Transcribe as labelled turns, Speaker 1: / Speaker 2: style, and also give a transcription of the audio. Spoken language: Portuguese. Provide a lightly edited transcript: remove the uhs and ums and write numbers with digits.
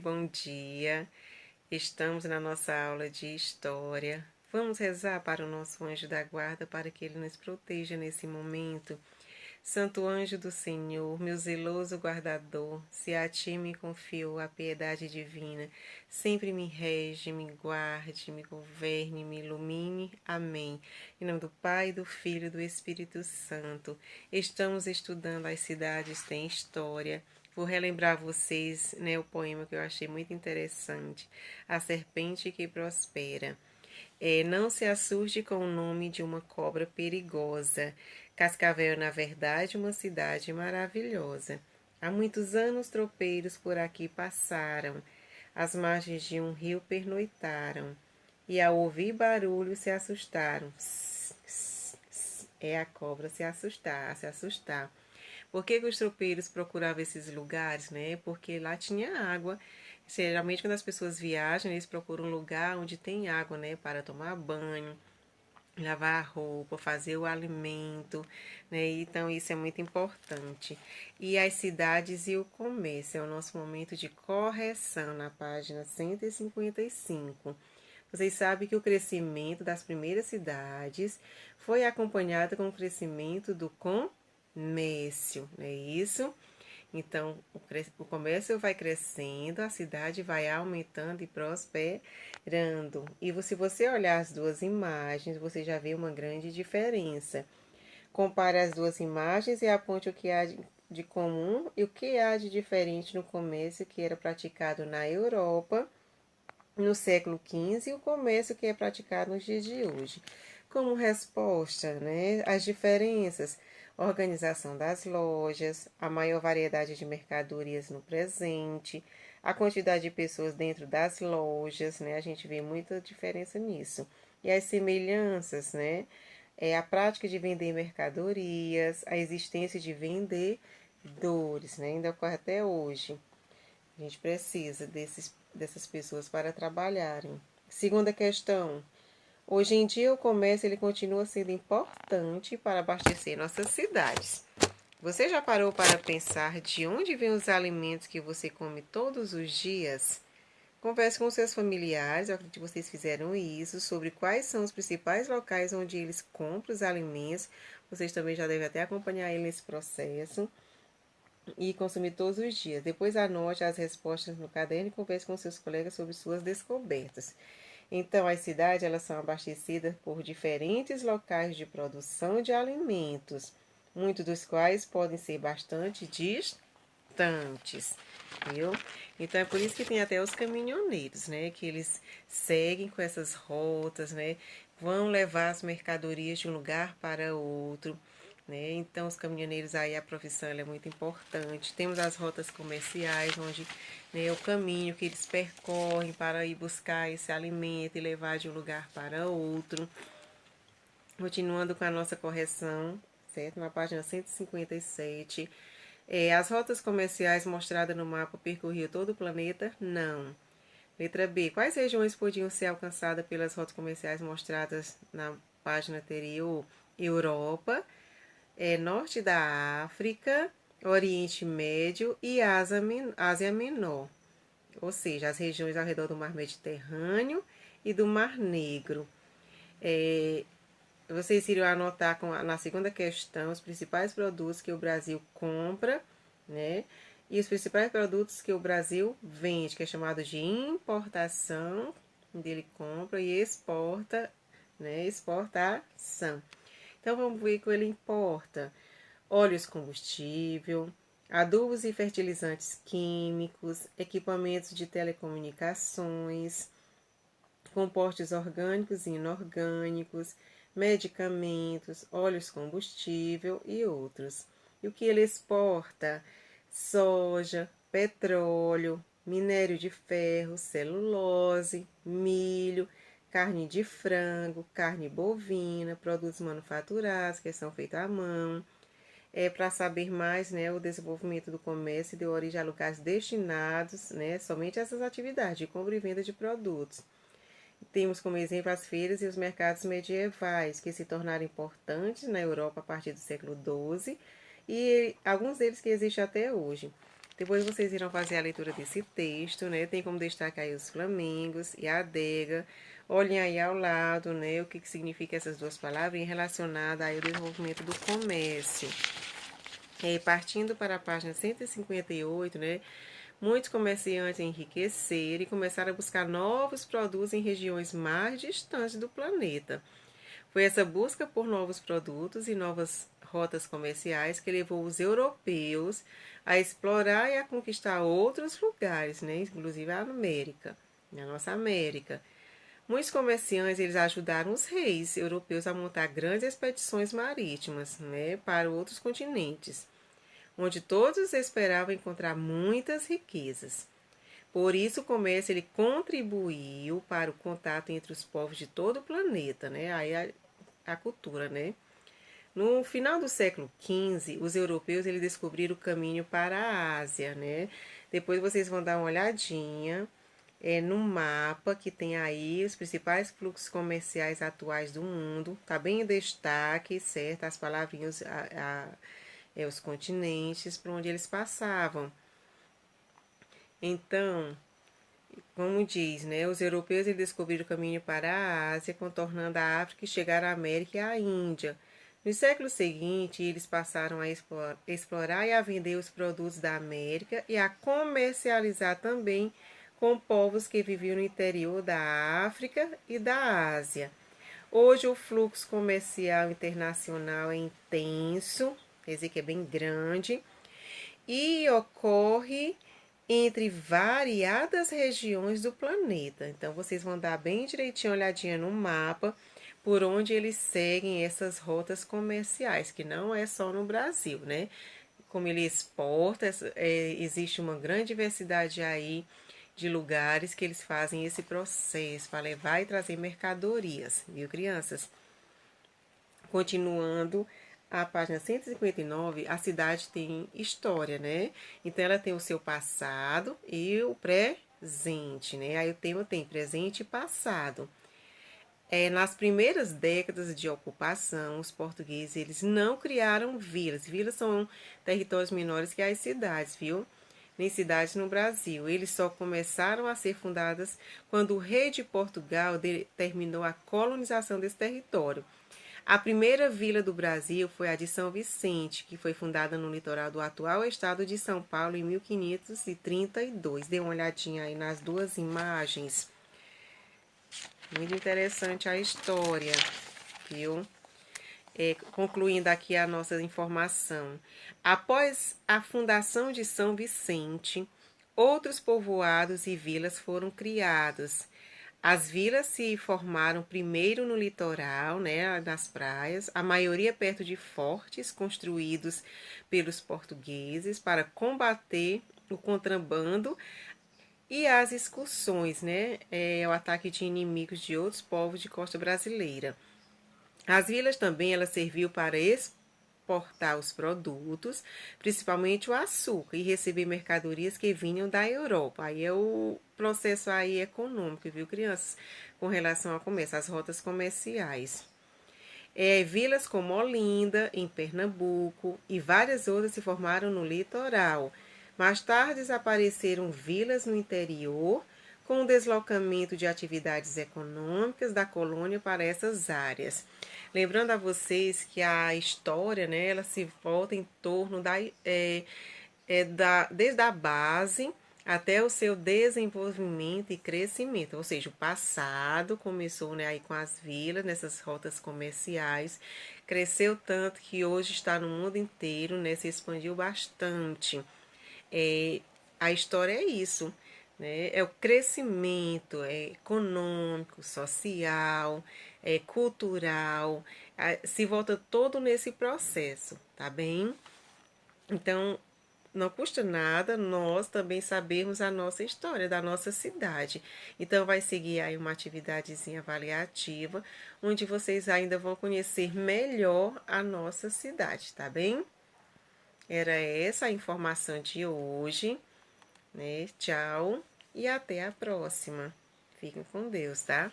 Speaker 1: bom dia. Estamos na nossa aula de História. Vamos rezar para o nosso anjo da guarda para que ele nos proteja nesse momento. Santo anjo do Senhor, meu zeloso guardador, se a ti me confio a piedade divina, sempre me rege, me guarde, me governe, me ilumine. Amém. Em nome do Pai, do Filho e do Espírito Santo. Estamos estudando as cidades têm história. Vou relembrar vocês, o poema que eu achei muito interessante. A serpente que prospera. Não se assuste com o nome de uma cobra perigosa. Cascavel, na verdade, uma cidade maravilhosa. Há muitos anos tropeiros por aqui passaram, às margens de um rio pernoitaram, e ao ouvir barulho se assustaram. É a cobra se assustar. Por que os tropeiros procuravam esses lugares, né? Porque lá tinha água. Geralmente, quando as pessoas viajam, eles procuram um lugar onde tem água, né? Para tomar banho, lavar a roupa, fazer o alimento, né? Então, isso é muito importante. E as cidades e o comércio é o nosso momento de correção na página 155. Vocês sabem que o crescimento das primeiras cidades foi acompanhado com o crescimento do comércio, não é isso? Então, o comércio vai crescendo, a cidade vai aumentando e prosperando. E se você olhar as duas imagens, você já vê uma grande diferença. Compare as duas imagens e aponte o que há de comum e o que há de diferente no comércio que era praticado na Europa no século XV e o comércio que é praticado nos dias de hoje. Como resposta, as diferenças, organização das lojas, a maior variedade de mercadorias no presente, a quantidade de pessoas dentro das lojas, a gente vê muita diferença nisso. E as semelhanças, é a prática de vender mercadorias, a existência de vendedores, ainda ocorre até hoje. A gente precisa dessas pessoas para trabalharem. Segunda questão. Hoje em dia o comércio ele continua sendo importante para abastecer nossas cidades. Você já parou para pensar de onde vêm os alimentos que você come todos os dias? Converse com seus familiares, eu acredito que vocês fizeram isso, sobre quais são os principais locais onde eles compram os alimentos. Vocês também já devem até acompanhar ele nesse processo e consumir todos os dias. Depois anote as respostas no caderno e converse com seus colegas sobre suas descobertas. Então, as cidades elas são abastecidas por diferentes locais de produção de alimentos, muitos dos quais podem ser bastante distantes, viu? Então, é por isso que tem até os caminhoneiros, que eles seguem com essas rotas, vão levar as mercadorias de um lugar para outro. Então, os caminhoneiros aí, a profissão ela é muito importante. Temos as rotas comerciais, onde o caminho que eles percorrem para ir buscar esse alimento e levar de um lugar para outro. Continuando com a nossa correção, certo? Na página 157. As rotas comerciais mostradas no mapa percorriam todo o planeta? Não. Letra B. Quais regiões podiam ser alcançadas pelas rotas comerciais mostradas na página anterior? Europa, norte da África, Oriente Médio e Ásia Menor, ou seja, as regiões ao redor do Mar Mediterrâneo e do Mar Negro. Vocês iriam anotar na segunda questão os principais produtos que o Brasil compra, e os principais produtos que o Brasil vende, que é chamado de importação, onde ele compra, e exporta, exportação. Então, vamos ver o que ele importa. Óleos combustível, adubos e fertilizantes químicos, equipamentos de telecomunicações, compostos orgânicos e inorgânicos, medicamentos, óleos combustível e outros. E o que ele exporta? Soja, petróleo, minério de ferro, celulose, milho, carne de frango, carne bovina, produtos manufaturados que são feitos à mão. Para saber mais, o desenvolvimento do comércio deu origem a lugares destinados, somente a essas atividades de compra e venda de produtos. Temos como exemplo as feiras e os mercados medievais, que se tornaram importantes na Europa a partir do século XII e alguns deles que existem até hoje. Depois vocês irão fazer a leitura desse texto, né? Tem como destacar aí os flamingos e a adega. Olhem aí ao lado, né? O que significa essas duas palavras relacionadas aí ao desenvolvimento do comércio. Partindo para a página 158, né? Muitos comerciantes enriqueceram e começaram a buscar novos produtos em regiões mais distantes do planeta. Foi essa busca por novos produtos e novas rotas comerciais que levou os europeus a explorar e a conquistar outros lugares, né? Inclusive a América, a nossa América. Muitos comerciantes eles ajudaram os reis europeus a montar grandes expedições marítimas, né, para outros continentes, onde todos esperavam encontrar muitas riquezas. Por isso, o comércio ele contribuiu para o contato entre os povos de todo o planeta, né? Aí a cultura, né? No final do século XV, os europeus eles descobriram o caminho para a Ásia, né? Depois vocês vão dar uma olhadinha no mapa que tem aí os principais fluxos comerciais atuais do mundo. Tá bem em destaque, certo? As palavrinhas, os continentes por onde eles passavam. Então, como diz, né? Os europeus eles descobriram o caminho para a Ásia, contornando a África e chegaram à América e à Índia. No século seguinte, eles passaram a explorar e a vender os produtos da América e a comercializar também com povos que viviam no interior da África e da Ásia. Hoje o fluxo comercial internacional é intenso, quer dizer que é bem grande, e ocorre entre variadas regiões do planeta. Então, vocês vão dar bem direitinho olhadinha no mapa por onde eles seguem essas rotas comerciais, que não é só no Brasil, né? Como ele exporta, existe uma grande diversidade aí de lugares que eles fazem esse processo para levar e trazer mercadorias, viu, crianças? Continuando a página 159, a cidade tem história, né? Então ela tem o seu passado e o presente, né? Aí o tema tem presente e passado. Nas primeiras décadas de ocupação, os portugueses eles não criaram vilas. Vilas são territórios menores que as cidades, viu? Nem cidades no Brasil. Eles só começaram a ser fundadas quando o rei de Portugal terminou a colonização desse território. A primeira vila do Brasil foi a de São Vicente, que foi fundada no litoral do atual estado de São Paulo em 1532. Dê uma olhadinha aí nas duas imagens. Muito interessante a história, viu? Concluindo aqui a nossa informação. Após a fundação de São Vicente, outros povoados e vilas foram criados. As vilas se formaram primeiro no litoral, né, nas praias, a maioria perto de fortes construídos pelos portugueses para combater o contrabando e as excursões, né, o ataque de inimigos de outros povos de costa brasileira. As vilas também ela serviu para exportar os produtos, principalmente o açúcar, e receber mercadorias que vinham da Europa. Aí é o processo aí econômico, viu, crianças? Com relação ao comércio, as rotas comerciais. Vilas como Olinda, em Pernambuco, e várias outras se formaram no litoral. Mais tarde apareceram vilas no interior, com o deslocamento de atividades econômicas da colônia para essas áreas. Lembrando a vocês que a história, né, ela se volta em torno desde a base até o seu desenvolvimento e crescimento, ou seja, o passado começou, né, aí com as vilas, nessas rotas comerciais, cresceu tanto que hoje está no mundo inteiro, né, se expandiu bastante. A história é isso, né, é o crescimento econômico, social, cultural, se volta todo nesse processo, tá bem? Então, não custa nada nós também sabermos a nossa história da nossa cidade. Então, vai seguir aí uma atividadezinha avaliativa, onde vocês ainda vão conhecer melhor a nossa cidade, tá bem? Era essa a informação de hoje, né? Tchau e até a próxima. Fiquem com Deus, tá?